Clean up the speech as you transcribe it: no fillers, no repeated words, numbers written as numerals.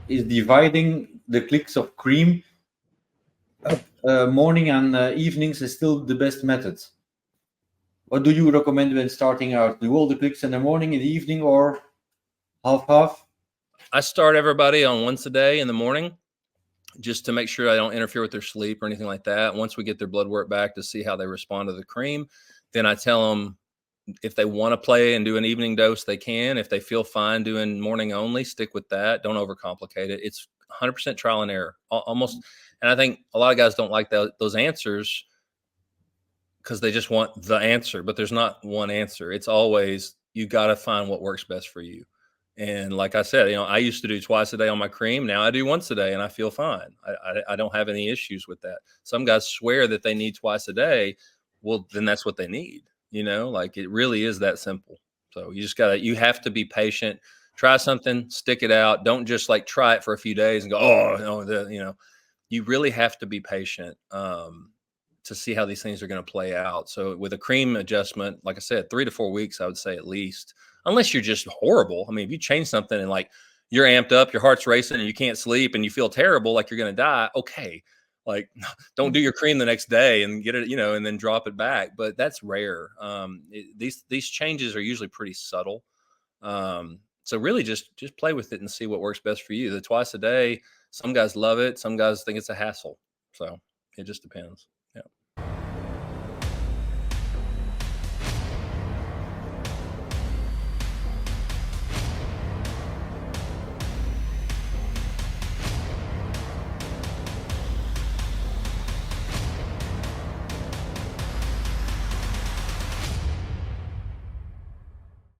is dividing the clicks of cream morning and evenings is still the best method. What do you recommend when starting out? Do all the clicks in the morning, in the evening, or half? I start everybody on once a day in the morning, just to make sure I don't interfere with their sleep or anything like that. Once we get their blood work back to see how they respond to the cream, then I tell them if they want to play and do an evening dose, they can. If they feel fine doing morning only, stick with that. Don't overcomplicate it. It's 100% trial and error, almost. And I think a lot of guys don't like those answers because they just want the answer, but there's not one answer. It's always, you got to find what works best for you. And like I said, I used to do twice a day on my cream. Now I do once a day and I feel fine. I don't have any issues with that. Some guys swear that they need twice a day. Well, then that's what they need. Like it really is that simple. So you have to be patient, try something, stick it out. Don't just like try it for a few days and go, oh, no, you really have to be patient to see how these things are going to play out. So with a cream adjustment, like I said, 3 to 4 weeks, I would say at least, unless you're just horrible. I mean, if you change something and like you're amped up, your heart's racing and you can't sleep and you feel terrible, like you're going to die. Okay. Like don't do your cream the next day and get it, and then drop it back. But that's rare. These changes are usually pretty subtle. So really just play with it and see what works best for you. The twice a day, some guys love it. Some guys think it's a hassle. So it just depends.